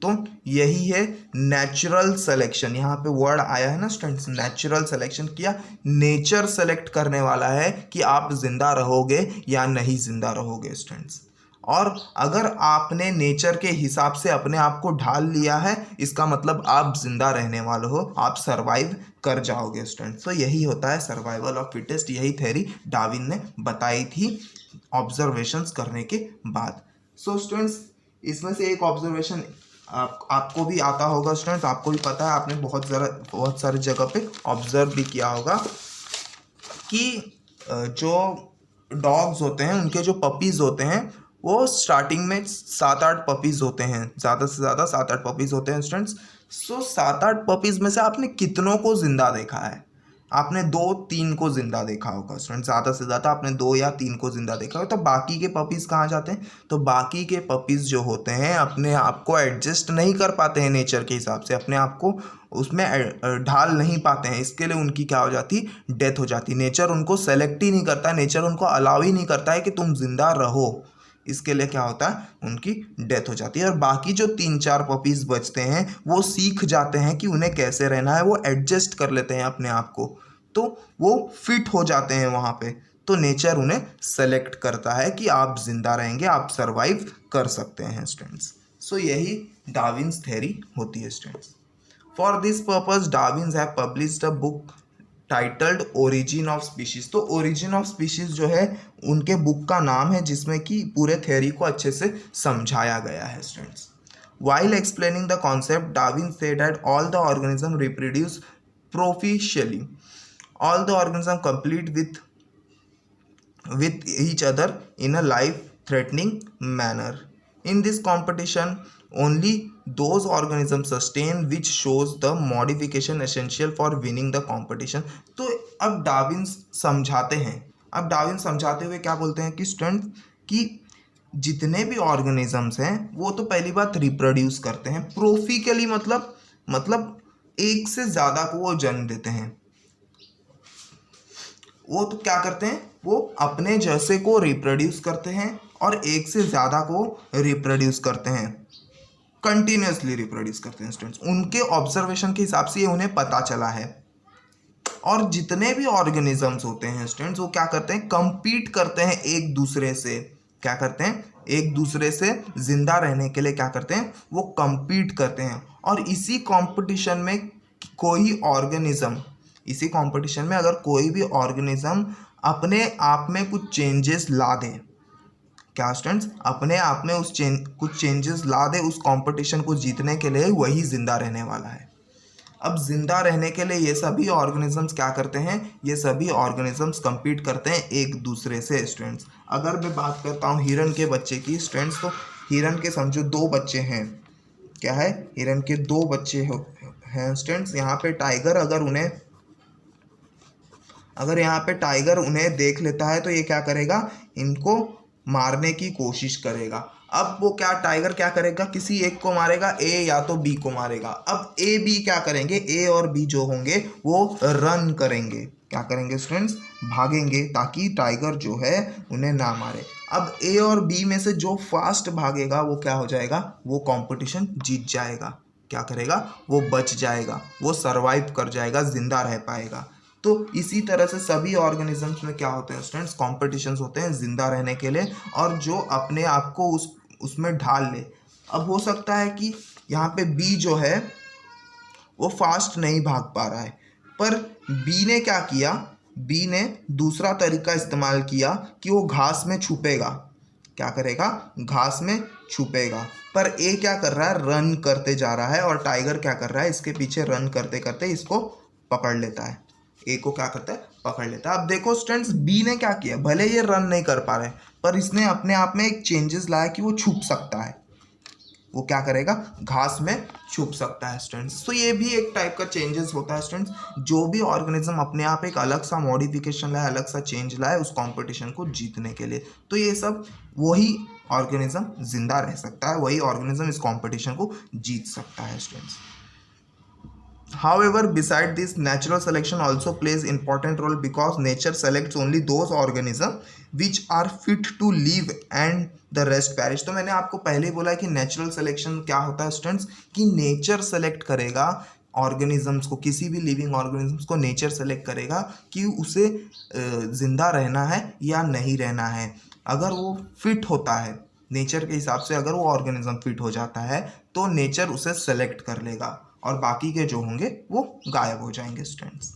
Speaker 1: तो यही है नेचुरल सिलेक्शन। यहाँ पे वर्ड आया है ना स्टूडेंट्स, नेचुरल सिलेक्शन किया, नेचर सेलेक्ट करने वाला है कि आप जिंदा रहोगे या नहीं जिंदा रहोगे स्टूडेंट्स। और अगर आपने नेचर के हिसाब से अपने आप को ढाल लिया है, इसका मतलब आप जिंदा रहने वाले हो, आप सरवाइव कर जाओगे स्टूडेंट्स। तो यही होता है सर्वाइवल ऑफ फिटेस्ट। यही थ्योरी डार्विन ने बताई थी ऑब्जर्वेशंस करने के बाद। सो स्टूडेंट्स, इसमें से एक ऑब्जर्वेशन आपको भी आता होगा स्टूडेंट्स, आपको भी पता है, आपने बहुत सारे जगह पे ऑब्जर्व भी किया होगा कि जो डॉग्स होते हैं, उनके जो पपीज़ होते हैं, वो स्टार्टिंग में 7-8 पपीज़ होते हैं, ज़्यादा से ज़्यादा 7-8 पपीज़ होते हैं स्टूडेंट्स। सो 7-8 पपीज़ में से आपने कितनों को ज़िंदा देखा है? आपने 2-3 को ज़िंदा देखा होगा स्टूडेंट, ज़्यादा से ज़्यादा आपने 2 या 3 को ज़िंदा देखा होगा। तो बाकी के पपीज़ कहाँ जाते हैं? तो बाकी के पपीज़ जो होते हैं अपने आप को एडजस्ट नहीं कर पाते हैं नेचर के हिसाब से, अपने आप को उसमें ढाल नहीं पाते हैं, इसके लिए उनकी क्या हो जाती, डेथ हो जाती। नेचर उनको सेलेक्ट ही नहीं करता, नेचर उनको अलाउ ही नहीं करता है कि तुम जिंदा रहो, इसके लिए क्या होता है, उनकी डेथ हो जाती है। और बाकी जो 3-4 पपीज़ बचते हैं वो सीख जाते हैं कि उन्हें कैसे रहना है, वो एडजस्ट कर लेते हैं अपने आप को, तो वो फिट हो जाते हैं वहाँ पे। तो नेचर उन्हें सेलेक्ट करता है कि आप जिंदा रहेंगे, आप सरवाइव कर सकते हैं स्टूडेंट्स। सो यही डार्विन्स थ्योरी होती है students. For this purpose Darwin's have published a book titled origin of species. तो ओरिजिन ऑफ स्पीशीज जो है उनके बुक का नाम है, जिसमें कि पूरे थ्योरी को अच्छे से समझाया गया है students. While explaining the concept, Darwin said that all the organisms reproduce proficiently. All the organisms compete with each other in a life-threatening manner. In this competition, only those organisms sustain which shows the modification essential for winning the competition. तो अब Darwin समझाते हैं, अब Darwin समझाते हुए क्या बोलते हैं कि स्टूडेंट कि जितने भी ऑर्गेनिजम्स हैं वो तो पहली बात रिप्रोड्यूस करते हैं प्रोफिकली, मतलब एक से ज़्यादा को वो जन्म देते हैं। वो तो क्या करते हैं, वो अपने जैसे को रिप्रोड्यूस करते हैं और एक से ज़्यादा को रिप्रोड्यूस करते हैं, कंटिन्यूसली रिप्रोड्यूस करते हैं स्टूडेंट्स। उनके ऑब्जर्वेशन के हिसाब से ये उन्हें पता चला है। और जितने भी ऑर्गेनिजम्स होते हैं स्टूडेंट्स, वो क्या करते हैं, कंपीट करते हैं एक दूसरे से। क्या करते हैं, एक दूसरे से जिंदा रहने के लिए क्या करते हैं, वो कंपीट करते हैं। और इसी कंपटीशन में कोई ऑर्गेनिज्म, इसी कंपटीशन में अगर कोई भी ऑर्गेनिज्म अपने आप में कुछ चेंजेस ला दे, क्या स्टूडेंट्स, अपने आप में कुछ चेंजेस ला दे उस कंपटीशन को जीतने के लिए, वही जिंदा रहने वाला है। अब जिंदा रहने के लिए ये सभी ऑर्गेनिजम्स क्या करते हैं, ये सभी ऑर्गेनिजम्स compete करते हैं एक दूसरे से स्टूडेंट्स। अगर मैं बात करता हूँ हिरन के बच्चे की स्टूडेंट्स, तो हिरन के समझो 2 बच्चे हैं, क्या है, हिरन के 2 बच्चे हैं स्टूडेंट्स। यहाँ पे टाइगर उन्हें देख लेता है तो ये क्या करेगा, इनको मारने की कोशिश करेगा। अब वो टाइगर क्या करेगा, किसी एक को मारेगा, ए या तो बी को मारेगा। अब ए बी क्या करेंगे, ए और बी जो होंगे वो रन करेंगे, क्या करेंगे स्टूडेंट्स, भागेंगे, ताकि टाइगर जो है उन्हें ना मारे। अब ए और बी में से जो फास्ट भागेगा वो क्या हो जाएगा, वो कंपटीशन जीत जाएगा, क्या करेगा, वो बच जाएगा, वो सरवाइव कर जाएगा, जिंदा रह पाएगा। तो इसी तरह से सभी ऑर्गेनिजम्स में क्या होते हैं स्टूडेंट्स, कॉम्पिटिशन्स होते हैं जिंदा रहने के लिए, और जो अपने आप को उसमें ढाल ले। अब हो सकता है कि यहाँ पे बी जो है वो फास्ट नहीं भाग पा रहा है, पर बी ने क्या किया, बी ने दूसरा तरीका इस्तेमाल किया कि वो घास में छुपेगा, क्या करेगा, घास में छुपेगा। पर ए क्या कर रहा है, रन करते जा रहा है, और टाइगर क्या कर रहा है, इसके पीछे रन करते करते इसको पकड़ लेता है, ए को क्या करता है, पकड़ लेता है। अब देखो स्टूडेंट्स, बी ने क्या किया, भले ये रन नहीं कर पा रहे पर इसने अपने आप में एक चेंजेस लाया कि वो छुप सकता है। वो क्या करेगा, घास में छुप सकता है स्टूडेंट्स। तो ये भी एक टाइप का चेंजेस होता है स्टूडेंट्स। जो भी ऑर्गेनिज्म अपने आप एक अलग सा मॉडिफिकेशन लाए, अलग सा चेंज लाए उस कंपटीशन को जीतने के लिए, तो ये सब वही ऑर्गेनिज्म जिंदा रह सकता है, वही ऑर्गेनिज्म इस कंपटीशन को जीत सकता है students. However, beside this, natural selection also plays important role because nature selects only those organisms which are fit to live and the rest perish। तो मैंने आपको पहले ही बोला है कि नेचुरल सिलेक्शन क्या होता है स्टूडेंट्स, कि नेचर सेलेक्ट करेगा ऑर्गेनिजम्स को, किसी भी लिविंग ऑर्गेनिजम्स को नेचर सेलेक्ट करेगा कि उसे जिंदा रहना है या नहीं रहना है। अगर वो फिट होता है नेचर के हिसाब से, अगर वो ऑर्गेनिज्म फिट हो जाता है तो नेचर उसे सेलेक्ट कर लेगा और बाकी के जो होंगे वो गायब हो जाएंगे students.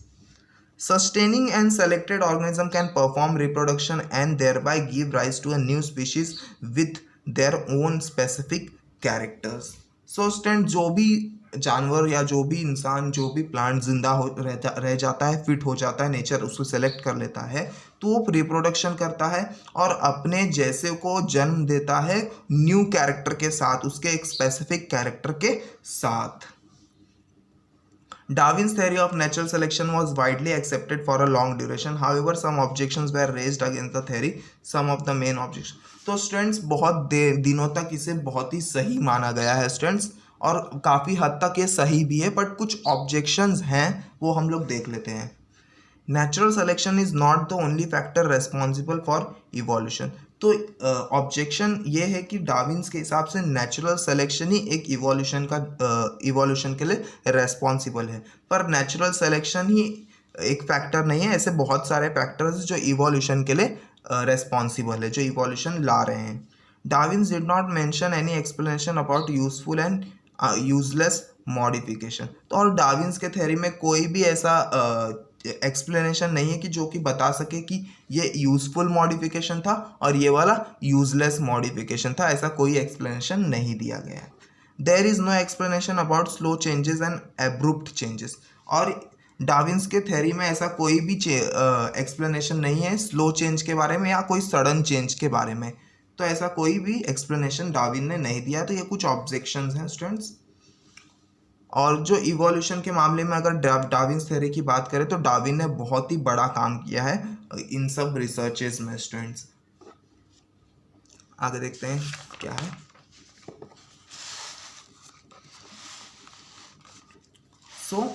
Speaker 1: Sustaining and selected organism can perform reproduction and thereby give rise to a new species with their own specific characters. So student, जो भी जानवर या जो भी इंसान, जो भी प्लांट जिंदा रह जाता है, फिट हो जाता है, नेचर उसको सेलेक्ट कर लेता है, तो वो रिप्रोडक्शन करता है और अपने जैसे को जन्म देता है न्यू कैरेक्टर के साथ, उसके एक स्पेसिफिक कैरेक्टर के साथ। Darwin's theory of natural selection was widely accepted for a long duration. However, some objections were raised against the theory. Some of the main objections. तो स्टूडेंट्स, बहुत दिनों तक इसे बहुत ही सही माना गया है स्टूडेंट्स, और काफ़ी हद तक ये सही भी है, बट कुछ ऑब्जेक्शंस हैं वो हम लोग देख लेते हैं। Natural selection is not the only factor responsible for evolution. तो ऑब्जेक्शन ये है कि डार्विन्स के हिसाब से नेचुरल सिलेक्शन ही एक इवोल्यूशन के लिए रेस्पॉन्सिबल है, पर नेचुरल सिलेक्शन ही एक फैक्टर नहीं है। ऐसे बहुत सारे फैक्टर्स जो इवोल्यूशन के लिए रेस्पॉन्सिबल है, जो इवोल्यूशन ला रहे हैं। Darwin's did not mention any explanation about useful and useless modification. तो और डार्विन्स के थ्योरी में कोई भी ऐसा एक्सप्लेनेशन नहीं है कि जो कि बता सके कि ये यूजफुल मॉडिफिकेशन था और ये वाला यूजलेस मॉडिफिकेशन था, ऐसा कोई एक्सप्लेनेशन नहीं दिया गया है। There is no explanation about slow changes and abrupt changes. और डार्विन्स के थ्योरी में ऐसा कोई भी एक्सप्लेनेशन नहीं है स्लो चेंज के बारे में या कोई सडन चेंज के बारे में, तो ऐसा कोई भी एक्सप्लेनेशन डार्विन ने नहीं दिया। तो ये कुछ ऑब्जेक्शंस हैं स्टूडेंट्स। और जो इवोल्यूशन के मामले में अगर डार्विन्स थ्योरी की बात करें तो डार्विन ने बहुत ही बड़ा काम किया है इन सब रिसर्चेस में स्टूडेंट्स। आगे देखते हैं क्या है। सो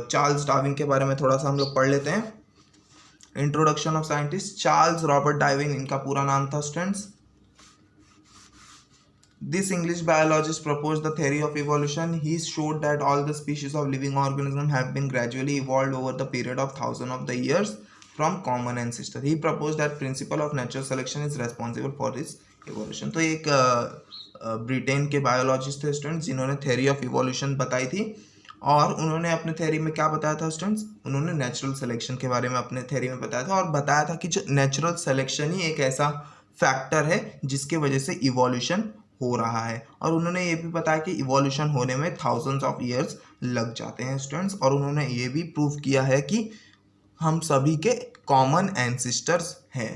Speaker 1: चार्ल्स डार्विन के बारे में थोड़ा सा हम लोग पढ़ लेते हैं। Introduction of scientist. Charles Robert Darwin इनका पूरा नाम था students. This English biologist proposed the theory of evolution. He showed that all the species of living organisms have been gradually evolved over the period of thousands of the years from common ancestors. He proposed that principle of natural selection is responsible for this evolution. तो एक Britain के biologist थे students जिन्होंने theory of evolution बताई थी, और उन्होंने अपने थ्योरी में क्या बताया था स्टूडेंट्स, उन्होंने नेचुरल सिलेक्शन के बारे में अपने थ्योरी में बताया था और बताया था कि जो नेचुरल सिलेक्शन ही एक ऐसा फैक्टर है जिसके वजह से इवोल्यूशन हो रहा है। और उन्होंने ये भी बताया कि इवोल्यूशन होने में थाउजेंड्स ऑफ ईयर्स लग जाते हैं स्टूडेंट्स, और उन्होंने ये भी प्रूव किया है कि हम सभी के कॉमन एंसेस्टर्स हैं।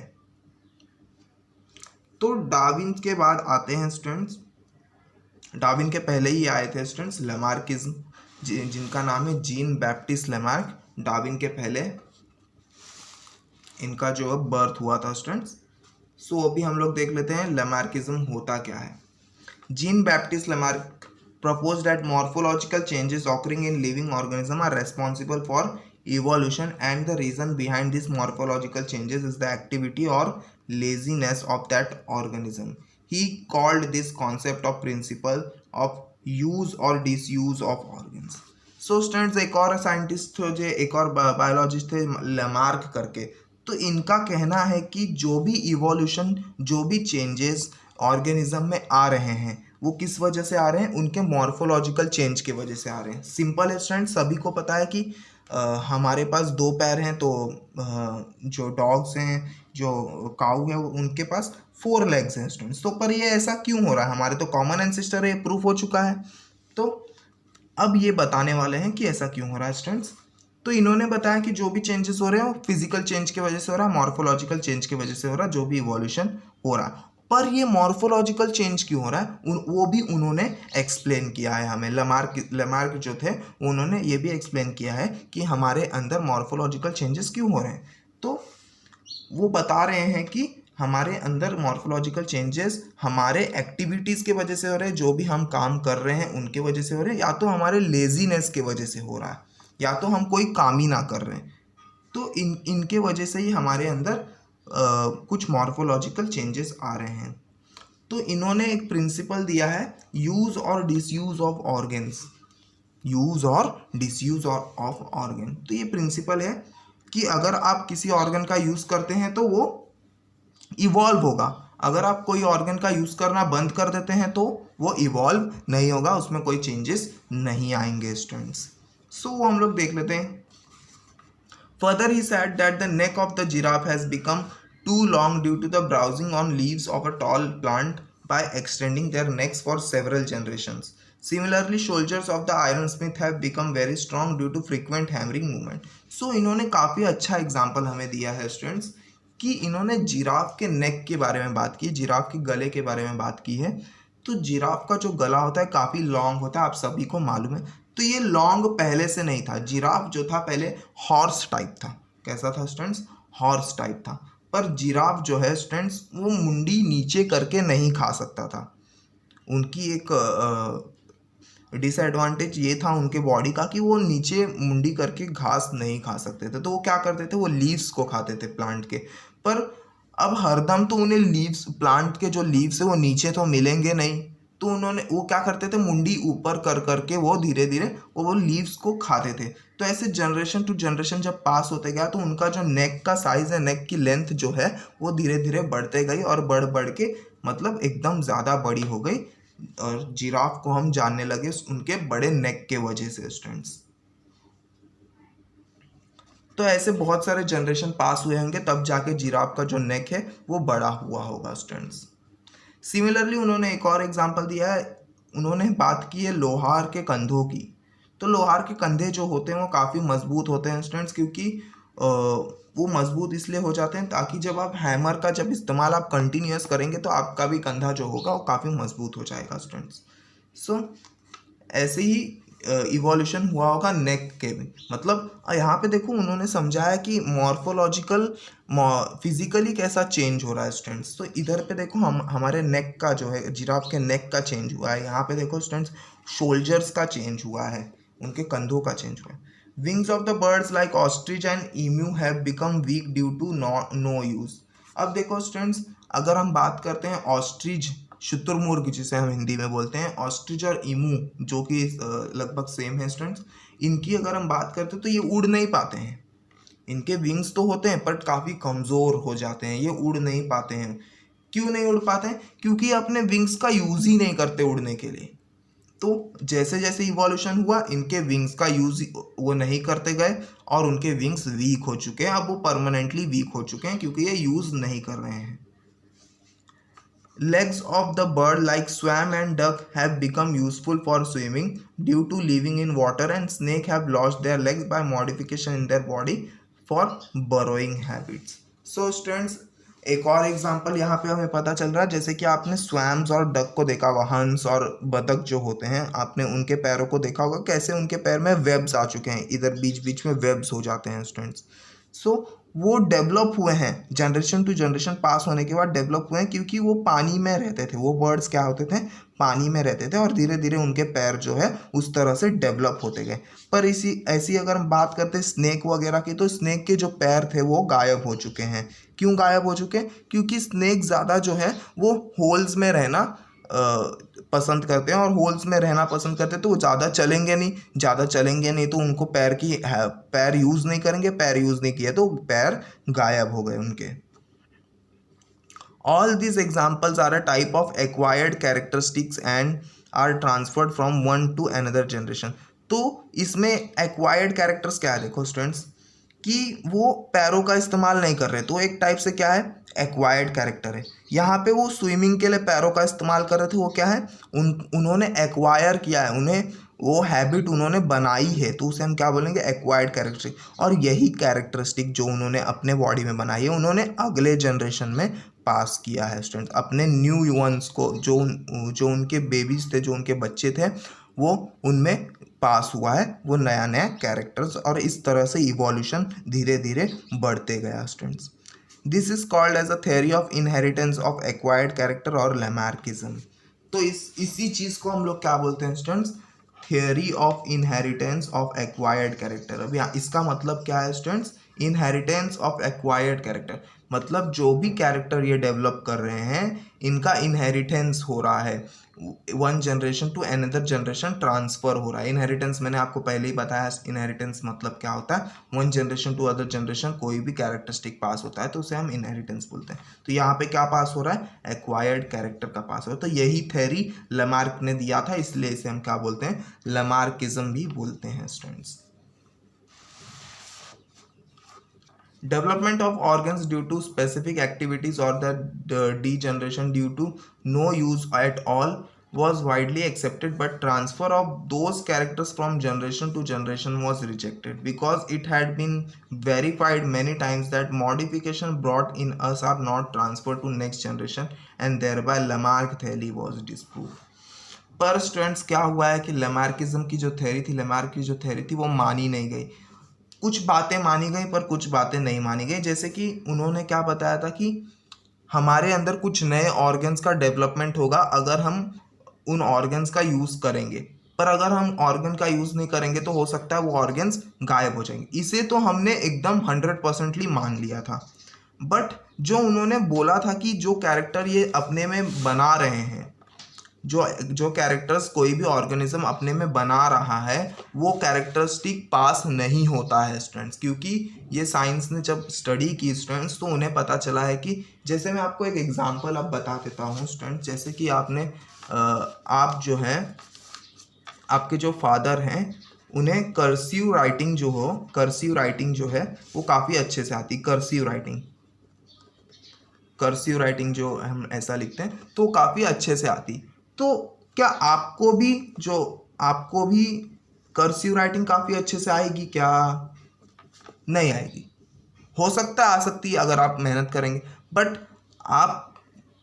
Speaker 1: तो डार्विन के बाद आते हैं स्टूडेंट्स, डार्विन के पहले ही आए थे स्टूडेंट्स लैमार्किज्म, जिनका नाम है जीन बैप्टिस्ट लैमार्क। डार्विन के पहले इनका जो बर्थ हुआ था स्टूडेंट्स। सो अभी हम लोग देख लेते हैं लैमार्किज्म होता क्या है। Jean Baptiste Lamarck proposed that morphological changes occurring in living organisms are responsible for evolution, and the reason behind these morphological changes is the activity or laziness of that organism. He called this concept of principle of use or disuse of organs. So students, एक और scientist थे, एक और biologist थे Lamarck करके। तो इनका कहना है कि जो भी इवोल्यूशन, जो भी चेंजेस ऑर्गेनिज्म में आ रहे हैं वो किस वजह से आ रहे हैं, उनके मॉर्फोलॉजिकल चेंज की वजह से आ रहे हैं। सिंपल है स्टूडेंट, सभी को पता है कि हमारे पास दो पैर हैं, तो जो डॉग्स हैं, जो काऊ है, उनके पास 4 लेग्स हैं स्टूडेंट्स। तो पर ये ऐसा क्यों हो रहा है, हमारे तो कॉमन एंसेस्टर है, प्रूफ हो चुका है। तो अब ये बताने वाले हैं कि ऐसा क्यों हो रहा है स्टूडेंट्स। तो तो इन्होंने बताया कि जो भी चेंजेस हो रहे हैं वो फिजिकल चेंज की वजह से हो रहा है, मॉर्फोलॉजिकल चेंज की वजह से हो रहा है, जो भी इवोल्यूशन हो रहा है। पर ये मॉर्फोलॉजिकल चेंज क्यों हो रहा है वो भी उन्होंने एक्सप्लेन किया है हमें। लमार्क जो थे उन्होंने ये भी एक्सप्लेन किया है कि हमारे अंदर मॉर्फोलॉजिकल चेंजेस क्यों हो रहे हैं। तो वो बता रहे हैं कि हमारे अंदर मॉर्फोलॉजिकल चेंजेस हमारे एक्टिविटीज़ के वजह से हो रहे हैं, जो भी हम काम कर रहे हैं उनके वजह से हो रहे हैं, या तो हमारे लेजीनेस के वजह से हो रहा है, या तो हम कोई काम ही ना कर रहे हैं। तो इनके वजह से ही हमारे अंदर कुछ मॉर्फोलॉजिकल चेंजेस आ रहे हैं। तो इन्होंने एक प्रिंसिपल दिया है, यूज़ और डिसयूज़ ऑफ ऑर्गन्स, यूज़ और डिसयूज़ ऑफ ऑर्गन। तो ये प्रिंसिपल है कि अगर आप किसी ऑर्गन का यूज़ करते हैं तो वो इवॉल्व होगा, अगर आप कोई ऑर्गन का यूज़ करना बंद कर देते हैं तो वो इवॉल्व नहीं होगा, उसमें कोई चेंजेस नहीं आएंगे स्टूडेंट्स। सो वो हम लोग देख लेते हैं। Further, he said that the neck of the giraffe has become too long due to the browsing on leaves of a tall plant by extending their necks for several generations. Similarly, soldiers of the iron smith have become very strong due to frequent hammering movement. So, इन्होंने काफ़ी अच्छा example हमें दिया है students कि इन्होंने giraffe के नेक के बारे में बात की, जिराफ के गले के बारे में बात की है। तो जिराफ का जो गला होता है काफ़ी लॉन्ग होता है, आप सभी को मालूम है। तो ये लॉन्ग पहले से नहीं था, जिराफ जो था पहले हॉर्स टाइप था। कैसा था स्टूडेंट्स? हॉर्स टाइप था। पर जिराफ जो है स्टूडेंट्स वो मुंडी नीचे करके नहीं खा सकता था। उनकी एक डिसएडवांटेज ये था उनके बॉडी का कि वो नीचे मुंडी करके घास नहीं खा सकते थे। तो वो क्या करते थे, वो लीव्स को खाते थे प्लांट के। पर अब हरदम तो उन्हें लीव्स, प्लांट के जो लीव्स है वो नीचे तो मिलेंगे नहीं, तो उन्होंने वो क्या करते थे, मुंडी ऊपर कर करके वो धीरे धीरे वो लीव्स को खाते थे। तो ऐसे जनरेशन टू जनरेशन जब पास होते गया तो उनका जो नेक का साइज़ है, नेक की लेंथ जो है वो धीरे धीरे बढ़ते गई और बढ़ बढ़ के मतलब एकदम ज़्यादा बड़ी हो गई, और जिराफ को हम जानने लगे उनके बड़े नेक के वजह से स्टूडेंट्स। तो ऐसे बहुत सारे जनरेशन पास हुए होंगे तब जाके जिराफ का जो नेक है वो बड़ा हुआ होगा स्टूडेंट्स। सिमिलरली उन्होंने एक और एग्जांपल दिया है, उन्होंने बात की है लोहार के कंधों की। तो लोहार के कंधे जो होते हैं वो काफ़ी मजबूत होते हैं स्टूडेंट्स, क्योंकि वो मजबूत इसलिए हो जाते हैं ताकि जब आप हैमर का जब इस्तेमाल आप कंटिन्यूस करेंगे तो आपका भी कंधा जो होगा वो काफ़ी मजबूत हो जाएगा स्टूडेंट्स। सो ऐसे ही इवोल्यूशन हुआ होगा नेक के भी। मतलब यहाँ पे देखो उन्होंने समझाया कि मॉर्फोलॉजिकल फिजिकली कैसा चेंज हो रहा है स्टूडेंट्स। तो इधर पे देखो हमारे नेक का जो है, जिराफ के नेक का चेंज हुआ है। यहाँ पे देखो स्टूडेंट्स शोल्जर्स का चेंज हुआ है, उनके कंधों का चेंज हुआ है। Wings of the birds like ostrich and emu have become weak due to no use. अब देखो स्टूडेंट्स, अगर हम बात करते हैं ऑस्ट्रिच, शुतुरमुर्ग जिसे हम हिंदी में बोलते हैं, ऑस्ट्रिच और ईमू जो कि लगभग सेम है स्टूडेंट्स, इनकी अगर हम बात करते हैं तो ये उड़ नहीं पाते हैं। इनके विंग्स तो होते हैं पर काफ़ी कमज़ोर हो जाते हैं, ये उड़ नहीं पाते हैं। क्यों नहीं उड़ पाते हैं? क्योंकि ये अपने विंग्स का यूज़ ही नहीं करते उड़ने के लिए। तो जैसे जैसे इवोल्यूशन हुआ इनके विंग्स का यूज़ वो नहीं करते गए और उनके विंग्स वीक हो चुके हैं। अब वो परमानेंटली वीक हो चुके हैं क्योंकि ये यूज़ नहीं कर रहे हैं। Legs of the bird like swan and duck have become useful for swimming due to living in water, and snake have lost their legs by modification in their body for burrowing habits. So students, एक और example यहाँ पे हमें पता चल रहा है, जैसे कि आपने स्वैम्स और डक को देखा हुआ, हंस और बतख जो होते हैं, आपने उनके पैरों को देखा होगा कैसे उनके पैर में वेब्स आ चुके हैं, इधर बीच बीच में वेब्स हो जाते हैं स्टूडेंट्स। सो वो डेवलप हुए हैं, जनरेशन टू जनरेशन पास होने के बाद डेवलप हुए हैं, क्योंकि वो पानी में रहते थे। वो बर्ड्स क्या होते थे, पानी में रहते थे और धीरे धीरे उनके पैर जो है उस तरह से डेवलप होते गए। पर ऐसी अगर हम बात करते हैं स्नेक वगैरह की, तो स्नेक के जो पैर थे वो गायब हो चुके हैं। क्यों गायब हो चुके हैं? क्योंकि स्नेक ज़्यादा जो है वो होल्स में रहना पसंद करते हैं, और होल्स में रहना पसंद करते हैं तो वो ज़्यादा चलेंगे नहीं तो उनको पैर यूज़ नहीं करेंगे। पैर यूज़ नहीं किया तो पैर गायब हो गए उनके। All these examples are a type of acquired characteristics and are transferred from one to another generation. तो इसमें acquired characters क्या है? देखो स्टूडेंट्स कि वो पैरों का इस्तेमाल नहीं कर रहे, तो एक टाइप से क्या है, एक्वायर्ड कैरेक्टर है। यहाँ पे वो स्विमिंग के लिए पैरों का इस्तेमाल कर रहे थे, वो क्या है, उन्होंने एक्वायर किया है, उन्हें वो हैबिट उन्होंने बनाई है, तो उसे हम क्या बोलेंगे, एक्वायर्ड कैरेक्टरिस्टिक। और यही कैरेक्टरिस्टिक जो उन्होंने अपने बॉडी में बनाई है उन्होंने अगले जनरेशन में पास किया है स्टूडेंट्स, अपने न्यू वंस को, जो उनके बेबीज थे, जो उनके बच्चे थे, वो उनमें पास हुआ है वो नया नया कैरेक्टर्स, और इस तरह से इवोल्यूशन धीरे धीरे बढ़ते गया students. This is called as a theory of inheritance of acquired character और लैमार्किज्म। तो इसी चीज़ को हम लोग क्या बोलते हैं students, theory of inheritance of acquired character. अब यहाँ इसका मतलब क्या है students, inheritance of acquired character मतलब जो भी कैरेक्टर ये डेवलप कर रहे हैं इनका इनहेरिटेंस हो रहा है, one generation to another generation transfer हो रहा है। इनहेरिटेंस मैंने आपको पहले ही बताया, इनहेरिटेंस मतलब क्या होता है, one generation to other generation कोई भी कैरेक्टरिस्टिक पास होता है तो उसे हम इनहेरिटेंस बोलते हैं। तो यहाँ पे क्या पास हो रहा है, एक्वायर्ड कैरेक्टर का पास हो रहा है। तो यही थ्योरी लमार्क ने दिया था, इसलिए इसे हम क्या बोलते हैं, लमार्किज्म भी बोलते हैं students. Development of organs due to specific activities or the degeneration due to no use at all was widely accepted, but transfer of those characters from generation to generation was rejected because it had been verified many times that modification brought in us are not transferred to next generation, and thereby Lamarck theory was disproved। पर students क्या हुआ है कि Lamarckism की जो theory थी, Lamarck की जो थ्योरी थी वो मानी नहीं गई। कुछ बातें मानी गई पर कुछ बातें नहीं मानी गई। जैसे कि उन्होंने क्या बताया था कि हमारे अंदर कुछ नए ऑर्गन्स का डेवलपमेंट होगा अगर हम उन ऑर्गन्स का यूज़ करेंगे, पर अगर हम ऑर्गन का यूज़ नहीं करेंगे तो हो सकता है वो ऑर्गन्स गायब हो जाएंगे। इसे तो हमने एकदम 100% मान लिया था। बट जो उन्होंने बोला था कि जो कैरेक्टर ये अपने में बना रहे हैं, जो कैरेक्टर्स कोई भी ऑर्गेनिज्म अपने में बना रहा है वो कैरेक्टरिस्टिक पास नहीं होता है स्टूडेंट्स, क्योंकि ये साइंस ने जब स्टडी की स्टूडेंट्स तो उन्हें पता चला है कि, जैसे मैं आपको एक एग्जांपल अब बता देता हूँ स्टूडेंट्स, जैसे कि आप जो हैं, आपके जो फादर हैं उन्हें कर्सिव राइटिंग जो है वो काफ़ी अच्छे से आती। कर्सिव राइटिंग जो हम ऐसा लिखते हैं तो काफ़ी अच्छे से आती। तो क्या आपको भी कर्सिव राइटिंग काफ़ी अच्छे से आएगी क्या? नहीं आएगी। हो सकता है आ सकती है अगर आप मेहनत करेंगे, बट आप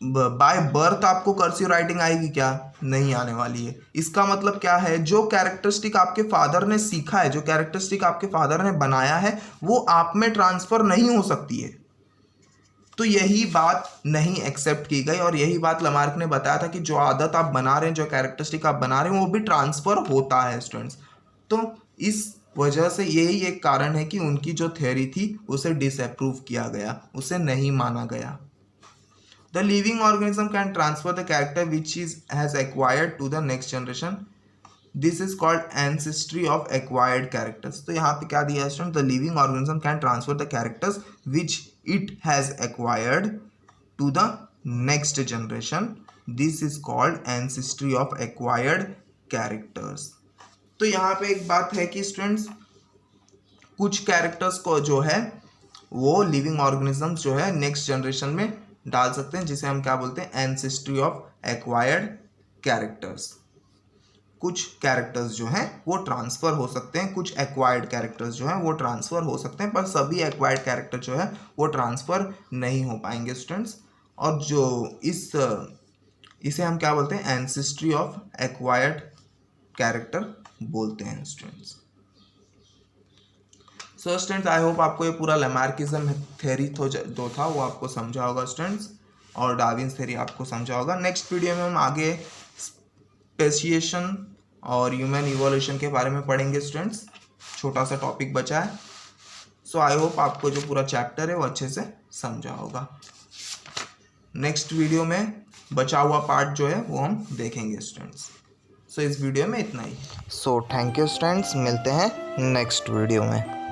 Speaker 1: बाय बर्थ आपको कर्सिव राइटिंग आएगी क्या? नहीं आने वाली है। इसका मतलब क्या है, जो कैरेक्टरिस्टिक आपके फादर ने सीखा है, जो कैरेक्टरिस्टिक आपके फादर ने बनाया है वो आप में ट्रांसफ़र नहीं हो सकती है। तो यही बात नहीं एक्सेप्ट की गई और यही बात लमार्क ने बताया था कि जो आदत आप बना रहे हैं, जो कैरेक्टरिस्टिक आप बना रहे हैं वो भी ट्रांसफ़र होता है स्टूडेंट्स। तो इस वजह से यही एक कारण है कि उनकी जो थ्योरी थी उसे डिसअप्रूव किया गया, उसे नहीं माना गया। The living organism can transfer the character which has acquired to the next generation, this is called ancestry of acquired characters. तो यहाँ पे क्या दिया है student, the living organism can transfer the characters which it has acquired to the next generation, this is called ancestry of acquired characters। तो यहाँ पे एक बात है कि स्टूडेंट्स कुछ कैरेक्टर्स को जो है वो लिविंग ऑर्गेनिजम्स जो है नेक्स्ट जनरेशन में डाल सकते हैं, जिसे हम क्या बोलते हैं, एंसेस्ट्री ऑफ एक्वायर्ड कैरेक्टर्स। कुछ कैरेक्टर्स जो हैं वो ट्रांसफ़र हो सकते हैं, कुछ एक्वायर्ड कैरेक्टर्स जो हैं वो ट्रांसफ़र हो सकते हैं, पर सभी एक्वायर्ड कैरेक्टर जो है वो ट्रांसफ़र नहीं हो पाएंगे स्टूडेंट्स। और जो इसे हम क्या बोलते हैं, एंसेस्ट्री ऑफ एक्वायर्ड कैरेक्टर बोलते हैं students. So students I hope आपको ये पूरा लैमार्किज्म थ्योरी जो था वो आपको समझा होगा स्टूडेंट्स, और डार्विन्स थ्योरी आपको समझा होगा। नेक्स्ट वीडियो में हम आगे स्पेशिएशन और ह्यूमन इवोल्यूशन के बारे में पढ़ेंगे स्टूडेंट्स, छोटा सा टॉपिक बचा है। सो आई होप आपको जो पूरा चैप्टर है वो अच्छे से समझा होगा। नेक्स्ट वीडियो में बचा हुआ पार्ट जो है वो हम देखेंगे स्टूडेंट्स। सो इस वीडियो में इतना ही। सो थैंक यू स्टूडेंट्स, मिलते हैं नेक्स्ट वीडियो में।